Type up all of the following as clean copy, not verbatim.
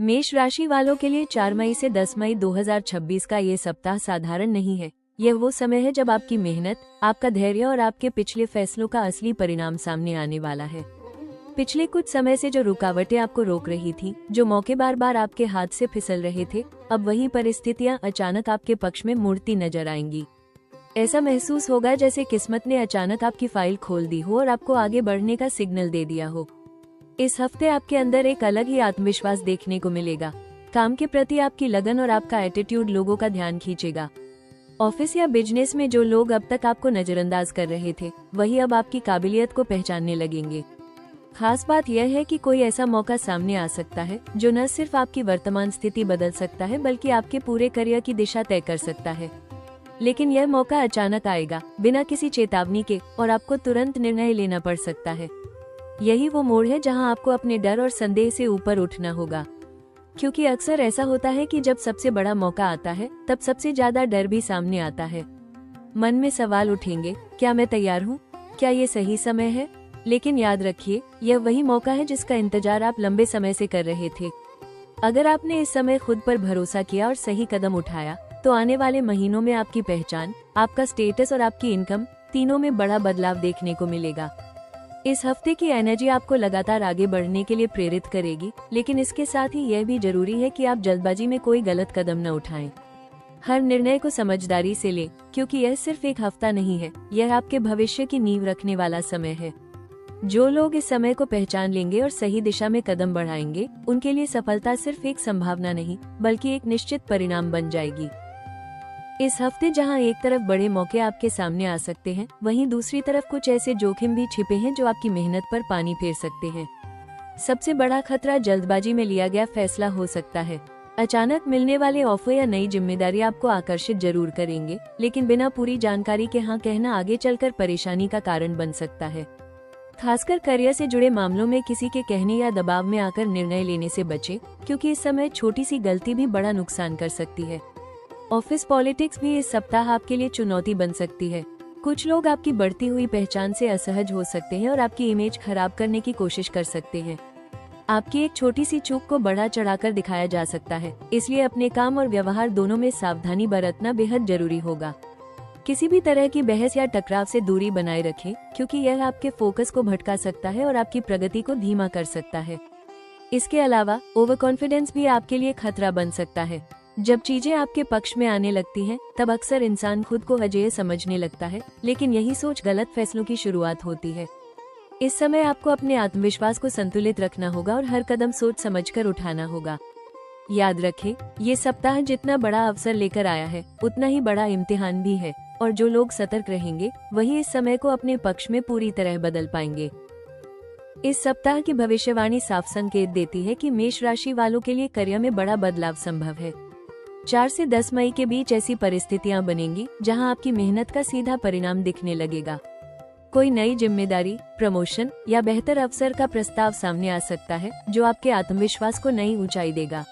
मेष राशि वालों के लिए 4 मई से 10 मई 2026 का ये सप्ताह साधारण नहीं है। यह वो समय है जब आपकी मेहनत, आपका धैर्य और आपके पिछले फैसलों का असली परिणाम सामने आने वाला है। पिछले कुछ समय से जो रुकावटें आपको रोक रही थी, जो मौके बार बार आपके हाथ से फिसल रहे थे, अब वही परिस्थितियां अचानक आपके पक्ष में मुड़ती नजर आएंगी। ऐसा महसूस होगा जैसे किस्मत ने अचानक आपकी फाइल खोल दी हो और आपको आगे बढ़ने का सिग्नल दे दिया हो। इस हफ्ते आपके अंदर एक अलग ही आत्मविश्वास देखने को मिलेगा। काम के प्रति आपकी लगन और आपका एटीट्यूड लोगों का ध्यान खींचेगा। ऑफिस या बिजनेस में जो लोग अब तक आपको नजरअंदाज कर रहे थे, वही अब आपकी काबिलियत को पहचानने लगेंगे। खास बात यह है कि कोई ऐसा मौका सामने आ सकता है जो न सिर्फ आपकी वर्तमान स्थिति बदल सकता है, बल्कि आपके पूरे करियर की दिशा तय कर सकता है। लेकिन यह मौका अचानक आएगा, बिना किसी चेतावनी के, और आपको तुरंत निर्णय लेना पड़ सकता है। यही वो मोड़ है जहां आपको अपने डर और संदेह से ऊपर उठना होगा, क्योंकि अक्सर ऐसा होता है कि जब सबसे बड़ा मौका आता है, तब सबसे ज्यादा डर भी सामने आता है। मन में सवाल उठेंगे, क्या मैं तैयार हूँ? क्या ये सही समय है? लेकिन याद रखिए, यह वही मौका है जिसका इंतजार आप लंबे समय से कर रहे थे। अगर आपने इस समय खुद पर भरोसा किया और सही कदम उठाया, तो आने वाले महीनों में आपकी पहचान, आपका स्टेटस और आपकी इनकम, तीनों में बड़ा बदलाव देखने को मिलेगा। इस हफ्ते की एनर्जी आपको लगातार आगे बढ़ने के लिए प्रेरित करेगी, लेकिन इसके साथ ही यह भी जरूरी है कि आप जल्दबाजी में कोई गलत कदम न उठाएं। हर निर्णय को समझदारी से लें, क्योंकि यह सिर्फ एक हफ्ता नहीं है, यह आपके भविष्य की नींव रखने वाला समय है। जो लोग इस समय को पहचान लेंगे और सही दिशा में कदम बढ़ाएंगे, उनके लिए सफलता सिर्फ एक संभावना नहीं, बल्कि एक निश्चित परिणाम बन जाएगी। इस हफ्ते जहां एक तरफ बड़े मौके आपके सामने आ सकते हैं, वहीं दूसरी तरफ कुछ ऐसे जोखिम भी छिपे हैं जो आपकी मेहनत पर पानी फेर सकते हैं। सबसे बड़ा खतरा जल्दबाजी में लिया गया फैसला हो सकता है। अचानक मिलने वाले ऑफर या नई जिम्मेदारी आपको आकर्षित जरूर करेंगे, लेकिन बिना पूरी जानकारी के हाँ कहना आगे चलकर परेशानी का कारण बन सकता है। खासकर करियर से जुड़े मामलों में किसी के कहने या दबाव में आकर निर्णय लेने से बचें, क्योंकि इस समय छोटी सी गलती भी बड़ा नुकसान कर सकती है। ऑफिस पॉलिटिक्स भी इस सप्ताह आपके लिए चुनौती बन सकती है। कुछ लोग आपकी बढ़ती हुई पहचान से असहज हो सकते हैं और आपकी इमेज खराब करने की कोशिश कर सकते हैं। आपकी एक छोटी सी चूक को बढ़ा चढ़ाकर दिखाया जा सकता है, इसलिए अपने काम और व्यवहार दोनों में सावधानी बरतना बेहद जरूरी होगा। किसी भी तरह की बहस या टकराव से दूरी बनाए रखें, क्योंकि यह आपके फोकस को भटका सकता है और आपकी प्रगति को धीमा कर सकता है। इसके अलावा ओवर कॉन्फिडेंस भी आपके लिए खतरा बन सकता है। जब चीजें आपके पक्ष में आने लगती हैं, तब अक्सर इंसान खुद को अजेय समझने लगता है, लेकिन यही सोच गलत फैसलों की शुरुआत होती है। इस समय आपको अपने आत्मविश्वास को संतुलित रखना होगा और हर कदम सोच समझकर उठाना होगा। याद रखें, ये सप्ताह जितना बड़ा अवसर लेकर आया है, उतना ही बड़ा इम्तिहान भी है, और जो लोग सतर्क रहेंगे, वही इस समय को अपने पक्ष में पूरी तरह बदल पाएंगे। इस सप्ताह की भविष्यवाणी साफ संकेत देती है कि मेष राशि वालों के लिए करियर में बड़ा बदलाव संभव है। 4 से 10 मई के बीच ऐसी परिस्थितियां बनेंगी जहां आपकी मेहनत का सीधा परिणाम दिखने लगेगा। कोई नई जिम्मेदारी, प्रमोशन या बेहतर अवसर का प्रस्ताव सामने आ सकता है, जो आपके आत्मविश्वास को नई ऊंचाई देगा।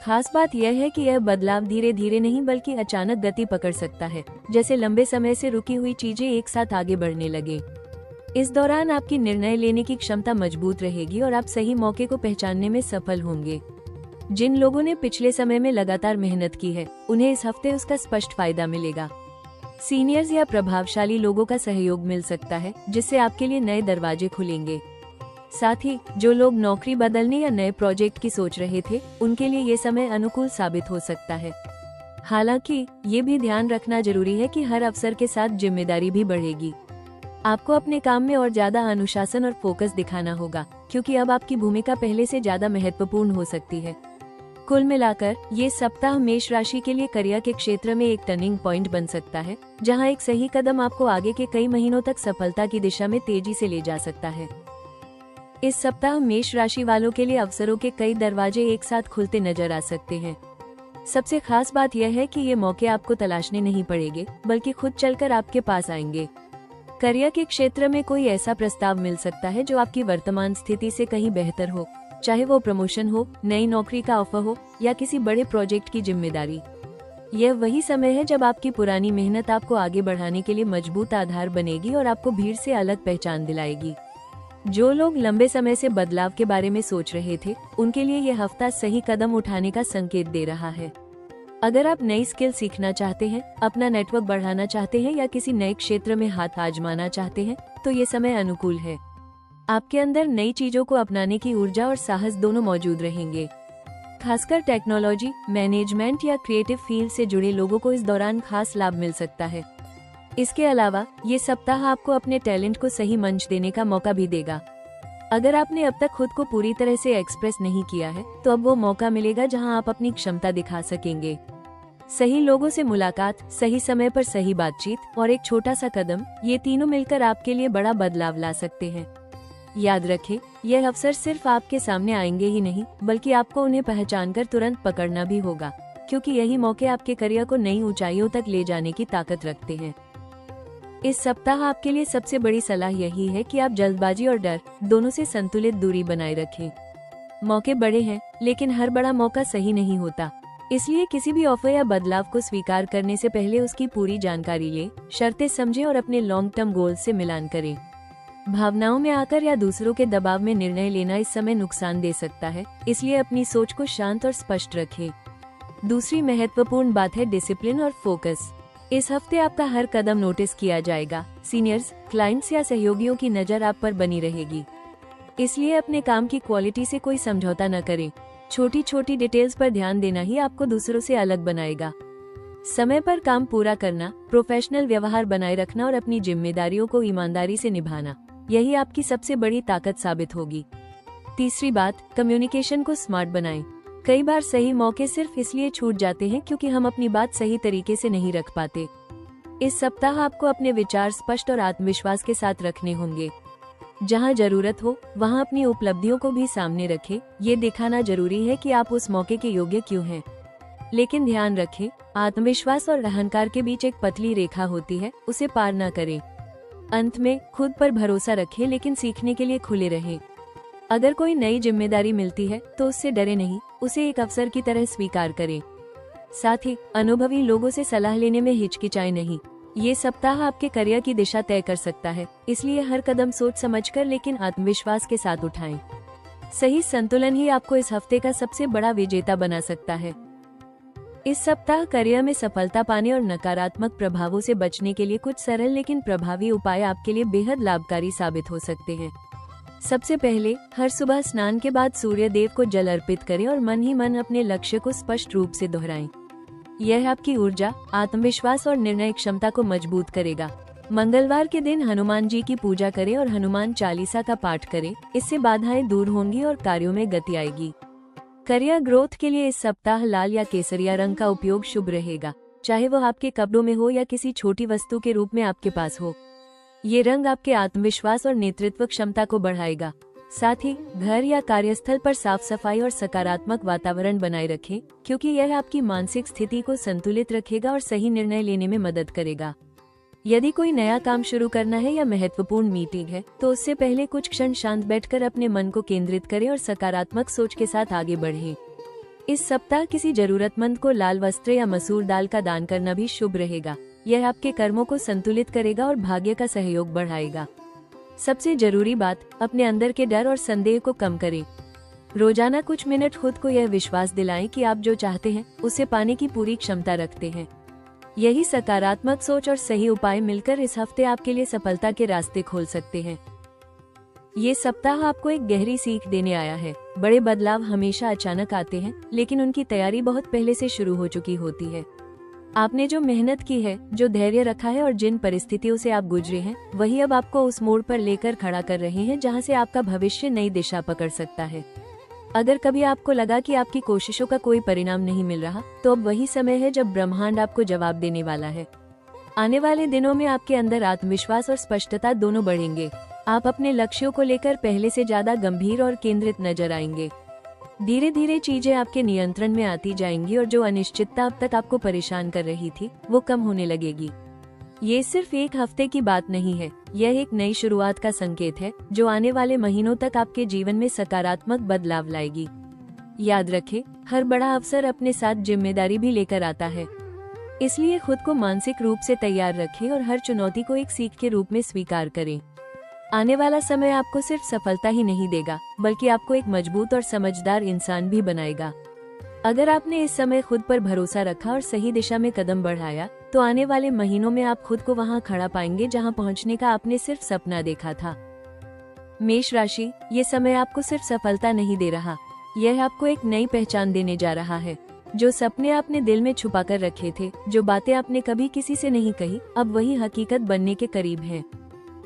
खास बात यह है कि यह बदलाव धीरे धीरे नहीं, बल्कि अचानक गति पकड़ सकता है, जैसे लंबे समय से रुकी हुई चीजें एक साथ आगे बढ़ने लगे। इस दौरान आपकी निर्णय लेने की क्षमता मजबूत रहेगी और आप सही मौके को पहचानने में सफल होंगे। जिन लोगों ने पिछले समय में लगातार मेहनत की है, उन्हें इस हफ्ते उसका स्पष्ट फायदा मिलेगा। सीनियर्स या प्रभावशाली लोगों का सहयोग मिल सकता है, जिससे आपके लिए नए दरवाजे खुलेंगे। साथ ही जो लोग नौकरी बदलने या नए प्रोजेक्ट की सोच रहे थे, उनके लिए ये समय अनुकूल साबित हो सकता है। हालांकि ये भी ध्यान रखना जरूरी है कि हर अवसर के साथ जिम्मेदारी भी बढ़ेगी। आपको अपने काम में और ज्यादा अनुशासन और फोकस दिखाना होगा, क्योंकि अब आपकी भूमिका पहले से ज्यादा महत्वपूर्ण हो सकती है। कुल मिलाकर ये सप्ताह मेष राशि के लिए करियर के क्षेत्र में एक टर्निंग पॉइंट बन सकता है, जहां एक सही कदम आपको आगे के कई महीनों तक सफलता की दिशा में तेजी से ले जा सकता है। इस सप्ताह मेष राशि वालों के लिए अवसरों के कई दरवाजे एक साथ खुलते नजर आ सकते हैं। सबसे खास बात यह है कि ये मौके आपको तलाशने नहीं पड़ेंगे, बल्कि खुद चलकर आपके पास आएंगे। करियर के क्षेत्र में कोई ऐसा प्रस्ताव मिल सकता है जो आपकी वर्तमान स्थिति से कहीं बेहतर हो, चाहे वो प्रमोशन हो, नई नौकरी का ऑफर हो या किसी बड़े प्रोजेक्ट की जिम्मेदारी। यह वही समय है जब आपकी पुरानी मेहनत आपको आगे बढ़ाने के लिए मजबूत आधार बनेगी और आपको भीड़ से अलग पहचान दिलाएगी। जो लोग लंबे समय से बदलाव के बारे में सोच रहे थे, उनके लिए यह हफ्ता सही कदम उठाने का संकेत दे रहा है। अगर आप नई स्किल सीखना चाहते हैं, अपना नेटवर्क बढ़ाना चाहते हैं या किसी नए क्षेत्र में हाथ आजमाना चाहते हैं, तो ये समय अनुकूल है। आपके अंदर नई चीजों को अपनाने की ऊर्जा और साहस दोनों मौजूद रहेंगे। खासकर टेक्नोलॉजी, मैनेजमेंट या क्रिएटिव फील्ड से जुड़े लोगों को इस दौरान खास लाभ मिल सकता है। इसके अलावा ये सप्ताह आपको अपने टैलेंट को सही मंच देने का मौका भी देगा। अगर आपने अब तक खुद को पूरी तरह से एक्सप्रेस नहीं किया है, तो अब वो मौका मिलेगा जहां आप अपनी क्षमता दिखा सकेंगे। सही लोगों से मुलाकात, सही समय पर सही बातचीत और एक छोटा सा कदम, ये तीनों मिलकर आपके लिए बड़ा बदलाव ला सकते हैं। याद रखें, यह अवसर सिर्फ आपके सामने आएंगे ही नहीं, बल्कि आपको उन्हें पहचानकर तुरंत पकड़ना भी होगा, क्योंकि यही मौके आपके करियर को नई ऊंचाइयों तक ले जाने की ताकत रखते हैं। इस सप्ताह आपके लिए सबसे बड़ी सलाह यही है कि आप जल्दबाजी और डर दोनों से संतुलित दूरी बनाए रखें। मौके बड़े हैं, लेकिन हर बड़ा मौका सही नहीं होता। इसलिए किसी भी ऑफर या बदलाव को स्वीकार करने से पहले उसकी पूरी जानकारी लें, शर्तें समझें और अपने लॉन्ग टर्म गोल्स से मिलान करें। भावनाओं में आकर या दूसरों के दबाव में निर्णय लेना इस समय नुकसान दे सकता है, इसलिए अपनी सोच को शांत और स्पष्ट रखें। दूसरी महत्वपूर्ण बात है डिसिप्लिन और फोकस। इस हफ्ते आपका हर कदम नोटिस किया जाएगा। सीनियर्स, क्लाइंट्स या सहयोगियों की नजर आप पर बनी रहेगी, इसलिए अपने काम की क्वालिटी से कोई समझौता न करें। छोटी छोटी डिटेल्स पर ध्यान देना ही आपको दूसरों से अलग बनाएगा। समय पर काम पूरा करना, प्रोफेशनल व्यवहार बनाए रखना और अपनी जिम्मेदारियों को ईमानदारी से निभाना, यही आपकी सबसे बड़ी ताकत साबित होगी। तीसरी बात, कम्युनिकेशन को स्मार्ट बनाएं। कई बार सही मौके सिर्फ इसलिए छूट जाते हैं क्योंकि हम अपनी बात सही तरीके से नहीं रख पाते। इस सप्ताह आपको अपने विचार स्पष्ट और आत्मविश्वास के साथ रखने होंगे। जहां जरूरत हो वहां अपनी उपलब्धियों को भी सामने रखें। ये दिखाना जरूरी है कि आप उस मौके के योग्य क्यों हैं। लेकिन ध्यान रखें, आत्मविश्वास और अहंकार के बीच एक पतली रेखा होती है, उसे पार न करें। अंत में, खुद पर भरोसा रखें, लेकिन सीखने के लिए खुले रहें। अगर कोई नई जिम्मेदारी मिलती है तो उससे डरे नहीं, उसे एक अवसर की तरह स्वीकार करें। साथ ही अनुभवी लोगों से सलाह लेने में हिचकिचाएं नहीं। ये सप्ताह आपके करियर की दिशा तय कर सकता है, इसलिए हर कदम सोच समझकर लेकिन आत्मविश्वास के साथ उठाएं। सही संतुलन ही आपको इस हफ्ते का सबसे बड़ा विजेता बना सकता है। इस सप्ताह करियर में सफलता पाने और नकारात्मक प्रभावों से बचने के लिए कुछ सरल लेकिन प्रभावी उपाय आपके लिए बेहद लाभकारी साबित हो सकते हैं। सबसे पहले, हर सुबह स्नान के बाद सूर्य देव को जल अर्पित करें और मन ही मन अपने लक्ष्य को स्पष्ट रूप से दोहराएं। यह आपकी ऊर्जा, आत्मविश्वास और निर्णय क्षमता को मजबूत करेगा। मंगलवार के दिन हनुमान जी की पूजा करें और हनुमान चालीसा का पाठ करें। इससे बाधाएं दूर होंगी और कार्यों में गति आएगी। करियर ग्रोथ के लिए इस सप्ताह लाल या केसरिया रंग का उपयोग शुभ रहेगा, चाहे वो आपके कपड़ों में हो या किसी छोटी वस्तु के रूप में आपके पास हो। ये रंग आपके आत्मविश्वास और नेतृत्व क्षमता को बढ़ाएगा। साथ ही घर या कार्यस्थल पर साफ सफाई और सकारात्मक वातावरण बनाए रखें, क्योंकि यह आपकी मानसिक स्थिति को संतुलित रखेगा और सही निर्णय लेने में मदद करेगा। यदि कोई नया काम शुरू करना है या महत्वपूर्ण मीटिंग है, तो उससे पहले कुछ क्षण शांत बैठकर अपने मन को केंद्रित करें और सकारात्मक सोच के साथ आगे बढ़ें। इस सप्ताह किसी जरूरतमंद को लाल वस्त्र या मसूर दाल का दान करना भी शुभ रहेगा। यह आपके कर्मों को संतुलित करेगा और भाग्य का सहयोग बढ़ाएगा। सबसे जरूरी बात, अपने अंदर के डर और संदेह को कम करें। रोजाना कुछ मिनट खुद को यह विश्वास दिलाएं कि आप जो चाहते हैं उसे पाने की पूरी क्षमता रखते हैं। यही सकारात्मक सोच और सही उपाय मिलकर इस हफ्ते आपके लिए सफलता के रास्ते खोल सकते हैं। ये सप्ताह आपको एक गहरी सीख देने आया है। बड़े बदलाव हमेशा अचानक आते हैं, लेकिन उनकी तैयारी बहुत पहले से शुरू हो चुकी होती है। आपने जो मेहनत की है, जो धैर्य रखा है और जिन परिस्थितियों से आप गुजरे हैं, वही अब आपको उस मोड़ पर लेकर खड़ा कर रहे हैं जहां से आपका भविष्य नई दिशा पकड़ सकता है। अगर कभी आपको लगा कि आपकी कोशिशों का कोई परिणाम नहीं मिल रहा, तो अब वही समय है जब ब्रह्मांड आपको जवाब देने वाला है। आने वाले दिनों में आपके अंदर आत्मविश्वास और स्पष्टता दोनों बढ़ेंगे। आप अपने लक्ष्यों को लेकर पहले से ज्यादा गंभीर और केंद्रित नजर आएंगे। धीरे धीरे चीजें आपके नियंत्रण में आती जाएंगी और जो अनिश्चितता अब तक आपको परेशान कर रही थी, वो कम होने लगेगी। ये सिर्फ एक हफ्ते की बात नहीं है, यह एक नई शुरुआत का संकेत है जो आने वाले महीनों तक आपके जीवन में सकारात्मक बदलाव लाएगी। याद रखें, हर बड़ा अवसर अपने साथ जिम्मेदारी भी लेकर आता है, इसलिए खुद को मानसिक रूप से तैयार रखें और हर चुनौती को एक सीख के रूप में स्वीकार करें। आने वाला समय आपको सिर्फ सफलता ही नहीं देगा, बल्कि आपको एक मजबूत और समझदार इंसान भी बनाएगा। अगर आपने इस समय खुद पर भरोसा रखा और सही दिशा में कदम बढ़ाया, तो आने वाले महीनों में आप खुद को वहां खड़ा पाएंगे जहां पहुंचने का आपने सिर्फ सपना देखा था। मेष राशि, ये समय आपको सिर्फ सफलता नहीं दे रहा, यह आपको एक नई पहचान देने जा रहा है। जो सपने आपने दिल में छुपा कर रखे थे, जो बातें आपने कभी किसी से नहीं कही, अब वही हकीकत बनने के करीब हैं।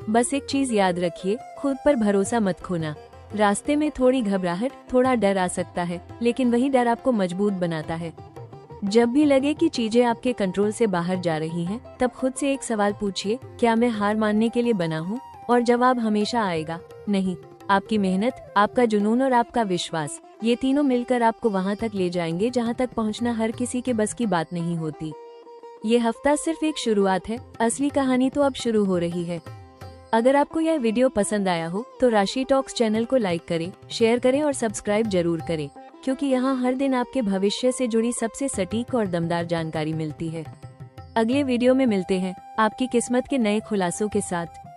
बस एक चीज याद रखिए, खुद पर भरोसा मत खोना। रास्ते में थोड़ी घबराहट, थोड़ा डर आ सकता है, लेकिन वही डर आपको मजबूत बनाता है। जब भी लगे कि चीजें आपके कंट्रोल से बाहर जा रही हैं, तब खुद से एक सवाल पूछिए, क्या मैं हार मानने के लिए बना हूँ? और जवाब हमेशा आएगा, नहीं। आपकी मेहनत, आपका जुनून और आपका विश्वास, ये तीनों मिलकर आपको वहां तक ले जाएंगे जहां तक पहुंचना हर किसी के बस की बात नहीं होती। ये हफ्ता सिर्फ एक शुरुआत है, असली कहानी तो अब शुरू हो रही है। अगर आपको यह वीडियो पसंद आया हो तो राशि टॉक्स चैनल को लाइक करें, शेयर करें और सब्सक्राइब जरूर करें, क्योंकि यहाँ हर दिन आपके भविष्य से जुड़ी सबसे सटीक और दमदार जानकारी मिलती है। अगले वीडियो में मिलते हैं आपकी किस्मत के नए खुलासों के साथ।